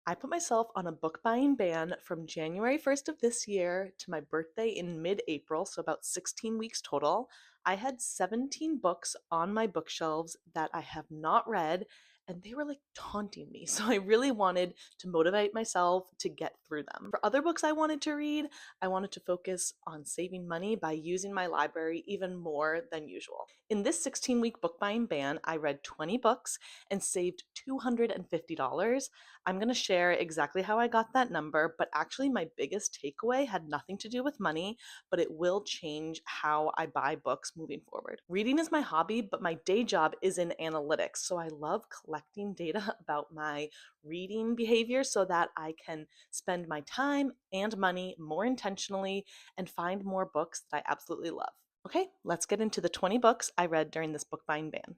I put myself on a book buying ban from January 1st of this year to my birthday in mid April, so about 16 weeks total. I had 17 books on my bookshelves that I have not read, and they were like taunting me. So I really wanted to motivate myself to get through them. For other books I wanted to read, I wanted to focus on saving money by using my library even more than usual. In this 16-week book buying ban, I read 20 books and saved $250. I'm going to share exactly how I got that number, but actually, my biggest takeaway had nothing to do with money, but it will change how I buy books moving forward. Reading is my hobby, but my day job is in analytics. So I love collecting data about my reading behavior so that I can spend my time and money more intentionally and find more books that I absolutely love. Okay, let's get into the 20 books I read during this book buying ban.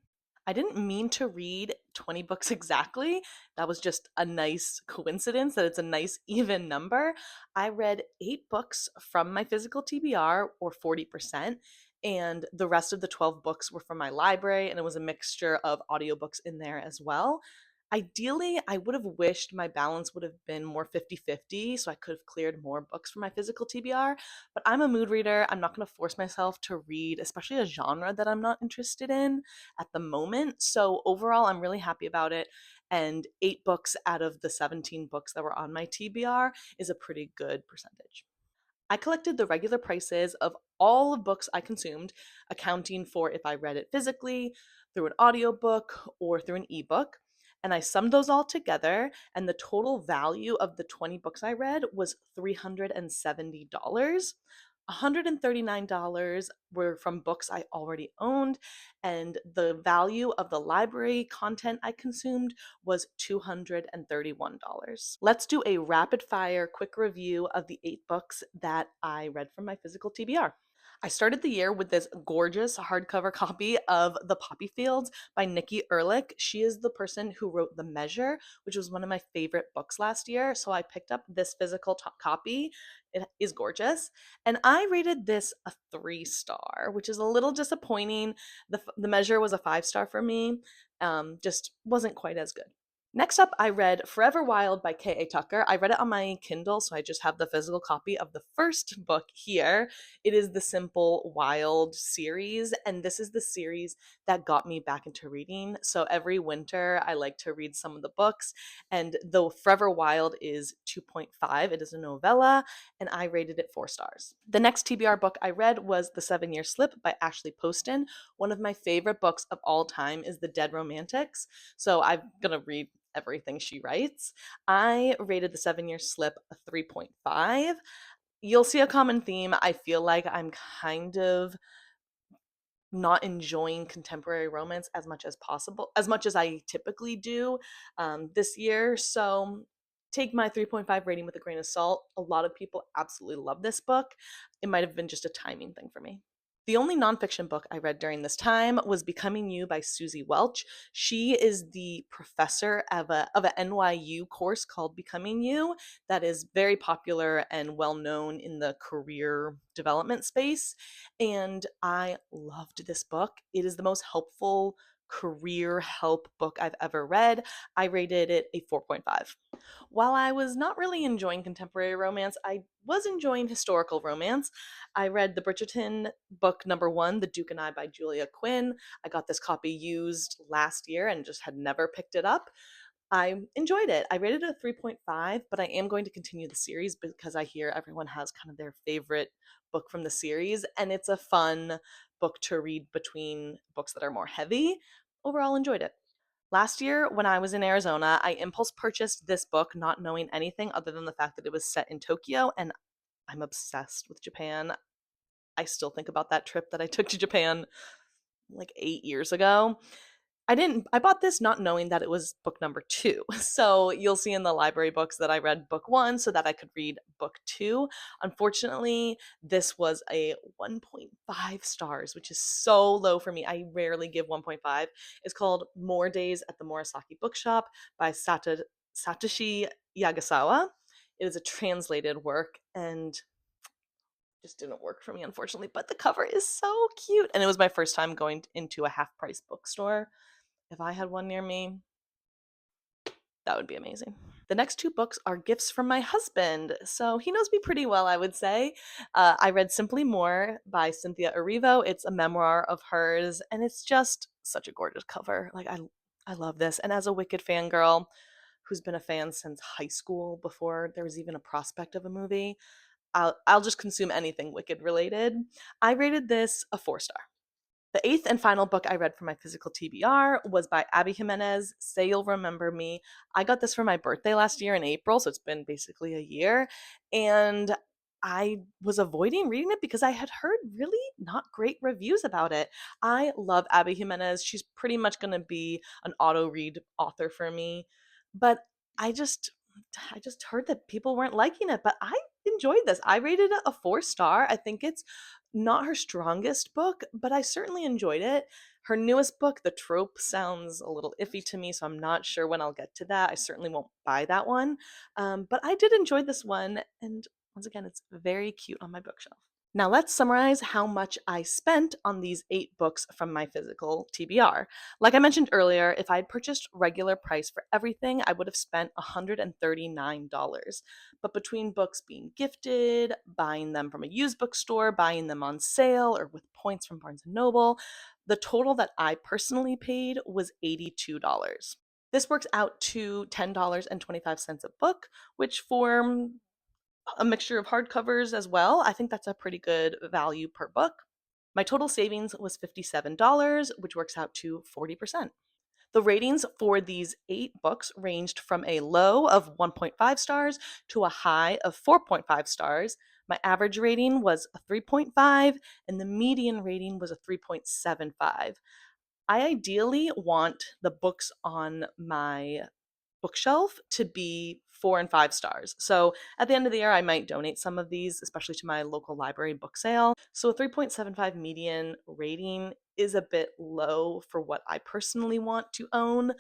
I didn't mean to read 20 books exactly. That was just a nice coincidence that it's a nice even number. I read 8 books from my physical TBR, or 40%, and the rest of the 12 books were from my library, and it was a mixture of audiobooks in there as well. Ideally, I would have wished my balance would have been more 50-50, so I could have cleared more books from my physical TBR, but I'm a mood reader. I'm not going to force myself to read, especially a genre that I'm not interested in at the moment. So overall, I'm really happy about it. And 8 books out of the 17 books that were on my TBR is a pretty good percentage. I collected the regular prices of all of books I consumed, accounting for if I read it physically, through an audiobook, or through an ebook. And I summed those all together, and the total value of the 20 books I read was $370. $139 were from books I already owned, and the value of the library content I consumed was $231. Let's do a rapid fire quick review of the 8 books that I read from my physical TBR. I started the year with this gorgeous hardcover copy of The Poppy Fields by Nikki Erlich. She is the person who wrote The Measure, which was one of my favorite books last year. So I picked up this physical copy. It is gorgeous. And I rated this a 3 star, which is a little disappointing. The Measure was a 5 star for me. Just wasn't quite as good. Next up, I read Forever Wild by K.A. Tucker. I read it on my Kindle, so I just have the physical copy of the first book here. It is the Simple Wild series, and this is the series that got me back into reading. So every winter, I like to read some of the books, and though Forever Wild is 2.5, it is a novella, and I rated it 4 stars. The next TBR book I read was The 7 Year Slip by Ashley Poston. One of my favorite books of all time is The Dead Romantics, so I'm going to read everything she writes. I rated The 7 Year Slip a 3.5. You'll see a common theme. I feel like I'm kind of not enjoying contemporary romance as much as possible, as much as I typically do this year. So take my 3.5 rating with a grain of salt. A lot of people absolutely love this book. It might have been just a timing thing for me. The only nonfiction book I read during this time was Becoming You by Susie Welch. She is the professor of a NYU course called Becoming You that is very popular and well known in the career development space. And I loved this book. It is the most helpful career help book I've ever read. I rated it a 4.5. While I was not really enjoying contemporary romance, I was enjoying historical romance. I read the Bridgerton book number 1, The Duke and I by Julia Quinn. I got this copy used last year and just had never picked it up. I enjoyed it. I rated it a 3.5, but I am going to continue the series because I hear everyone has kind of their favorite book from the series, and it's a fun book to read between books that are more heavy. Overall, enjoyed it. Last year, when I was in Arizona, I impulse purchased this book, not knowing anything other than the fact that it was set in Tokyo, and I'm obsessed with Japan. I still think about that trip that I took to Japan like 8 years ago. I bought this not knowing that it was book number 2. So you'll see in the library books that I read book 1 so that I could read book 2. Unfortunately, this was a 1.5 stars, which is so low for me. I rarely give 1.5. It's called More Days at the Murasaki Bookshop by Satoshi Yagasawa. It is a translated work and just didn't work for me, unfortunately. But the cover is so cute. And it was my first time going into a half price bookstore. If I had one near me, that would be amazing. The next two books are gifts from my husband, so he knows me pretty well, I would say. I read Simply More by Cynthia Erivo. It's a memoir of hers, and it's just such a gorgeous cover. I love this. And as a Wicked fangirl who's been a fan since high school before there was even a prospect of a movie, I'll just consume anything Wicked related. I rated this a 4 star. The eighth and final book I read for my physical TBR was by Abby Jimenez, Say You'll Remember Me. I got this for my birthday last year in April, so it's been basically a year. And I was avoiding reading it because I had heard really not great reviews about it. I love Abby Jimenez. She's pretty much going to be an auto read author for me. But I just I just heard that people weren't liking it, but I enjoyed this. I rated it a 4 star. I think it's not her strongest book, but I certainly enjoyed it. Her newest book, The Trope, sounds a little iffy to me, so I'm not sure when I'll get to that. I certainly won't buy that one. But I did enjoy this one, and once again, it's very cute on my bookshelf. Now, let's summarize how much I spent on these 8 books from my physical TBR. Like I mentioned earlier, if I had purchased regular price for everything, I would have spent $139. But between books being gifted, buying them from a used bookstore, buying them on sale, or with points from Barnes& and Noble, the total that I personally paid was $82. This works out to $10.25 a book, which for a mixture of hardcovers as well, I think that's a pretty good value per book. My total savings was $57, which works out to 40%. The ratings for these 8 books ranged from a low of 1.5 stars to a high of 4.5 stars. My average rating was a 3.5, and the median rating was a 3.75. I ideally want the books on my bookshelf to be 4 and 5 stars. So at the end of the year, I might donate some of these, especially to my local library book sale. So a 3.75 median rating is a bit low for what I personally want to own.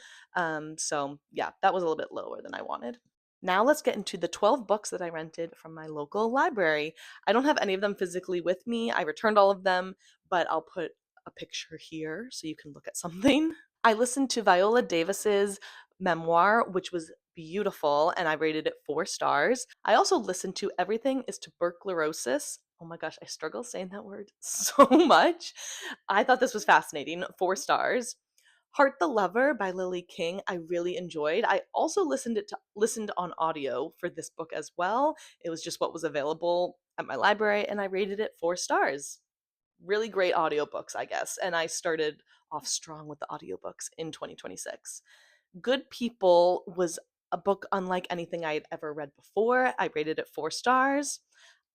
So yeah, that was a little bit lower than I wanted. Now let's get into the 12 books that I rented from my local library. I don't have any of them physically with me. I returned all of them, but I'll put a picture here so you can look at something. I listened to Viola Davis's memoir, which was beautiful, and I rated it 4 stars. I also listened to Everything is Tuberculosis. Oh my gosh, I struggle saying that word so much. I thought this was fascinating. 4 stars. Heart the Lover by Lily King, I really enjoyed. I also listened on audio for this book as well. It was just what was available at my library, and I rated it 4 stars. Really great audiobooks, I guess. And I started off strong with the audiobooks in 2026. Good People was a book unlike anything I had ever read before. I rated it 4 stars.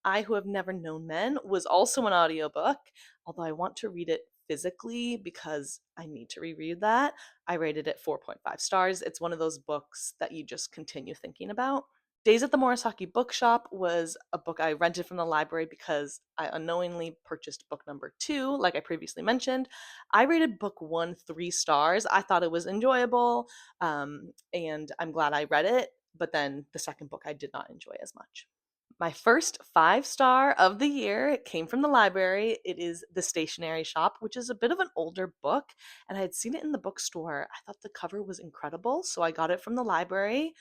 I Who Have Never Known Men was also an audiobook, although I want to read it physically because I need to reread that. I rated it 4.5 stars. It's one of those books that you just continue thinking about. Days at the Morisaki Bookshop was a book I rented from the library because I unknowingly purchased book number 2, like I previously mentioned. I rated book 1 3 stars. I thought it was enjoyable, and I'm glad I read it, but then the second book I did not enjoy as much. My first 5 star of the year came from the library. It is The Stationery Shop, which is a bit of an older book, and I had seen it in the bookstore. I thought the cover was incredible, so I got it from the library.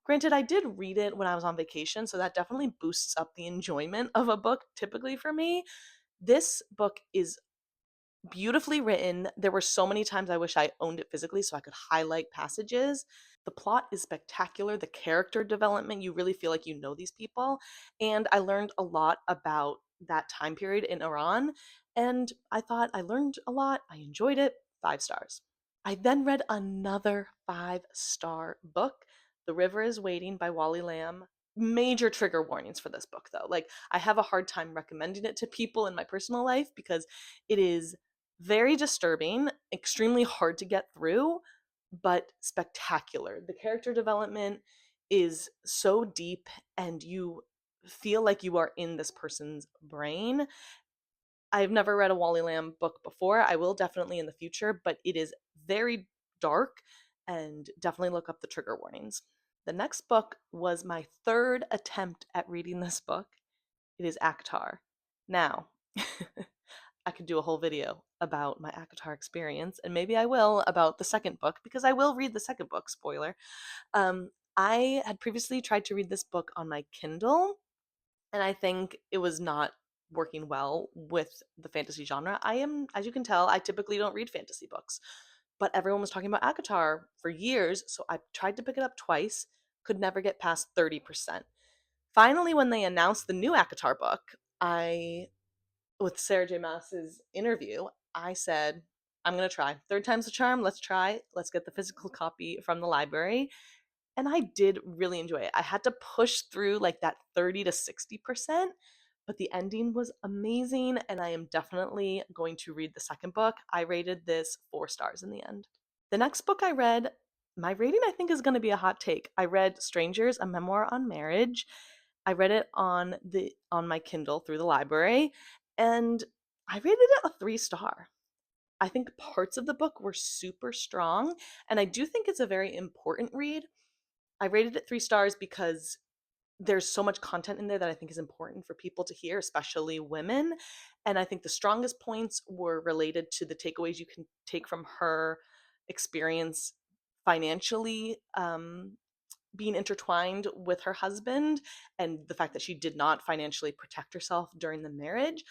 Granted, I did read it when I was on vacation, so that definitely boosts up the enjoyment of a book typically for me. This book is beautifully written. There were so many times I wish I owned it physically so I could highlight passages. The plot is spectacular. The character development, you really feel like you know these people. And I learned a lot about that time period in Iran. And I thought I learned a lot. I enjoyed it. 5 stars. I then read another 5 star book, The River is Waiting by Wally Lamb. Major trigger warnings for this book, though. Like, I have a hard time recommending it to people in my personal life because it is very disturbing, extremely hard to get through, but spectacular. The character development is so deep, and you feel like you are in this person's brain. I've never read a Wally Lamb book before. I will definitely in the future, but it is very dark, and definitely look up the trigger warnings. The next book was my third attempt at reading this book. It is Akatar. Now, I could do a whole video about my Akatar experience, and maybe I will about the second book because I will read the second book, spoiler. I had previously tried to read this book on my Kindle, and I think it was not working well with the fantasy genre. I am, as you can tell, I typically don't read fantasy books, but everyone was talking about ACOTAR for years, so I tried to pick it up twice, could never get past 30%. Finally, when they announced the new ACOTAR book, I, with Sarah J. Maas's interview, I said, I'm going to try. Third time's the charm. Let's try. Let's get the physical copy from the library. And I did really enjoy it. I had to push through like that 30 to 60%, but the ending was amazing. And I am definitely going to read the second book. I rated this 4 stars in the end. The next book I read, my rating I think is going to be a hot take. I read Strangers, a Memoir on Marriage. I read it on my Kindle through the library, and I rated it a 3 star. I think parts of the book were super strong, and I do think it's a very important read. I rated it 3 stars because there's so much content in there that I think is important for people to hear, especially women. And I think the strongest points were related to the takeaways you can take from her experience financially, being intertwined with her husband, and the fact that she did not financially protect herself during the marriage.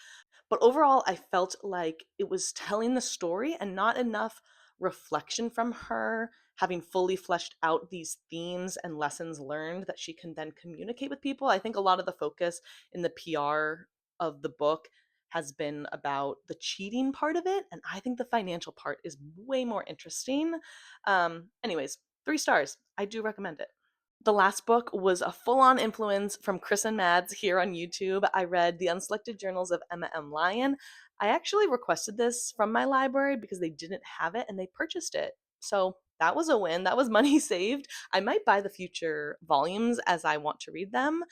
But overall, I felt like it was telling the story and not enough reflection from her, having fully fleshed out these themes and lessons learned that she can then communicate with people. I think a lot of the focus in the PR of the book has been about the cheating part of it, and I think the financial part is way more interesting. Anyways, 3 stars. I do recommend it. The last book was a full-on influence from Chris and Mads here on YouTube. I read The Unselected Journals of Emma M. Lyon. I actually requested this from my library because they didn't have it and they purchased it. So that was a win. That was money saved. I might buy the future volumes as I want to read them.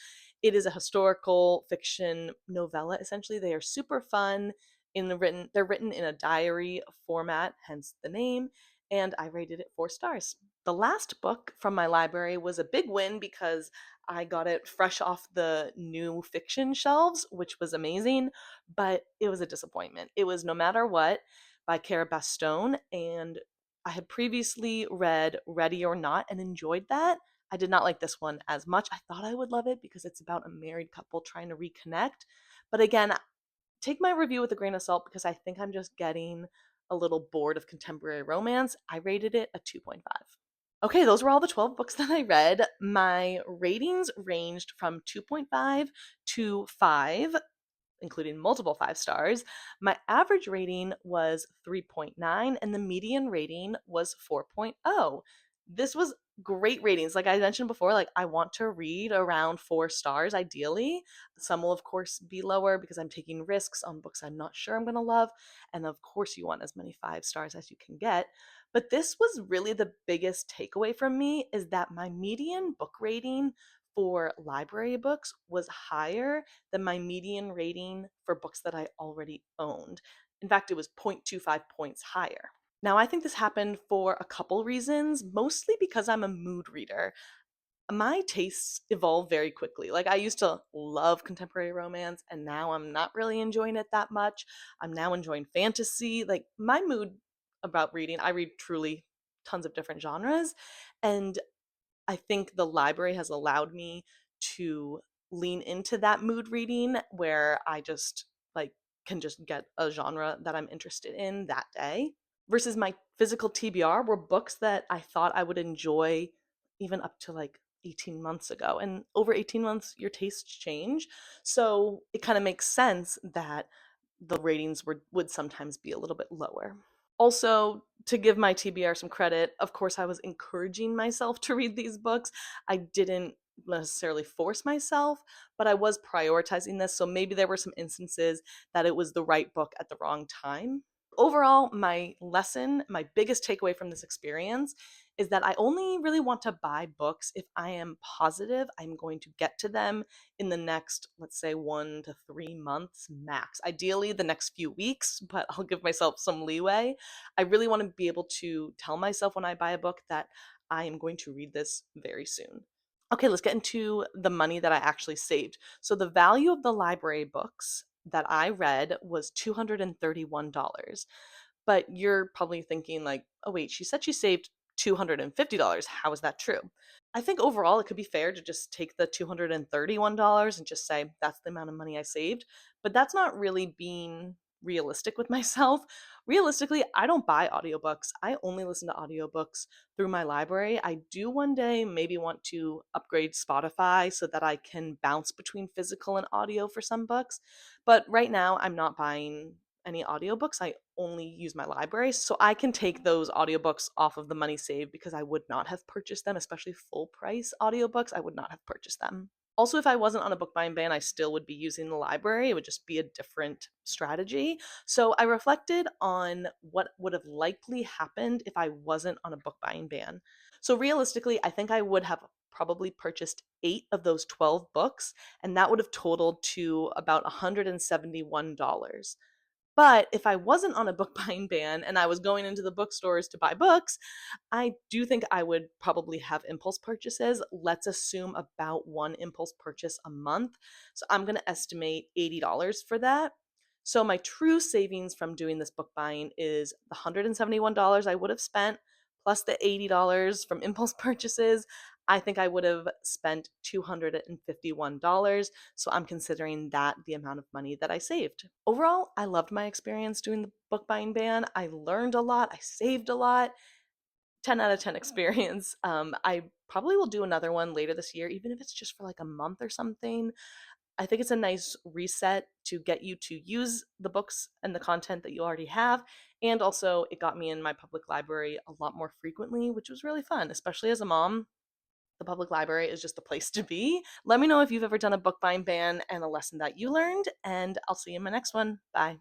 It is a historical fiction novella, essentially. They are super fun. They're written in a diary format, hence the name, and I rated it 4 stars. The last book from my library was a big win because I got it fresh off the new fiction shelves, which was amazing, but it was a disappointment. It was No Matter What by Cara Bastone, and I had previously read Ready or Not and enjoyed that. I did not like this one as much. I thought I would love it because it's about a married couple trying to reconnect. But again, take my review with a grain of salt because I think I'm just getting a little bored of contemporary romance. I rated it a 2.5. Okay, those were all the 12 books that I read. My ratings ranged from 2.5 to 5, including multiple 5 stars. My average rating was 3.9 and the median rating was 4.0. This was great ratings. Like I mentioned before, like I want to read around 4 stars ideally. Some will of course be lower because I'm taking risks on books I'm not sure I'm going to love, and of course you want as many 5 stars as you can get. But this was really the biggest takeaway from me, is that my median book rating for library books was higher than my median rating for books that I already owned. In fact, it was 0.25 points higher. Now, I think this happened for a couple reasons, mostly because I'm a mood reader. My tastes evolve very quickly. Like, I used to love contemporary romance, and now I'm not really enjoying it that much. I'm now enjoying fantasy. Like, my mood about reading, I read truly tons of different genres. And I think the library has allowed me to lean into that mood reading where I just like can just get a genre that I'm interested in that day, versus my physical TBR were books that I thought I would enjoy even up to like 18 months ago. And over 18 months, your tastes change. So it kind of makes sense that the ratings would sometimes be a little bit lower. Also, to give my TBR some credit, of course, I was encouraging myself to read these books. I didn't necessarily force myself, but I was prioritizing this. So maybe there were some instances that it was the right book at the wrong time. Overall, my biggest takeaway from this experience is that I only really want to buy books if I am positive I'm going to get to them in the next, let's say, 1 to 3 months max. Ideally, the next few weeks, but I'll give myself some leeway. I really want to be able to tell myself when I buy a book that I am going to read this very soon. Okay, let's get into the money that I actually saved. So the value of the library books that I read was $231. But you're probably thinking like, "Oh wait, she said she saved $250. How is that true? I think overall it could be fair to just take the $231 and just say that's the amount of money I saved, but that's not really being realistic with myself. Realistically, I don't buy audiobooks. I only listen to audiobooks through my library. I do one day maybe want to upgrade Spotify so that I can bounce between physical and audio for some books, but right now I'm not buying any audiobooks. I only use my library. So I can take those audiobooks off of the money saved because I would not have purchased them, especially full price audiobooks. I would not have purchased them. Also, if I wasn't on a book buying ban, I still would be using the library. It would just be a different strategy. So I reflected on what would have likely happened if I wasn't on a book buying ban. So realistically, I think I would have probably purchased 8 of those 12 books, and that would have totaled to about $171. But if I wasn't on a book buying ban and I was going into the bookstores to buy books, I do think I would probably have impulse purchases. Let's assume about one impulse purchase a month. So I'm going to estimate $80 for that. So my true savings from doing this book buying is the $171 I would have spent plus the $80 from impulse purchases. I think I would have spent $251. So I'm considering that the amount of money that I saved. Overall, I loved my experience doing the book buying ban. I learned a lot, I saved a lot. 10 out of 10 experience. I probably will do another one later this year, even if it's just for like a month or something. I think it's a nice reset to get you to use the books and the content that you already have. And also, it got me in my public library a lot more frequently, which was really fun, especially as a mom. The public library is just the place to be. Let me know if you've ever done a book buying ban and a lesson that you learned, and I'll see you in my next one. Bye.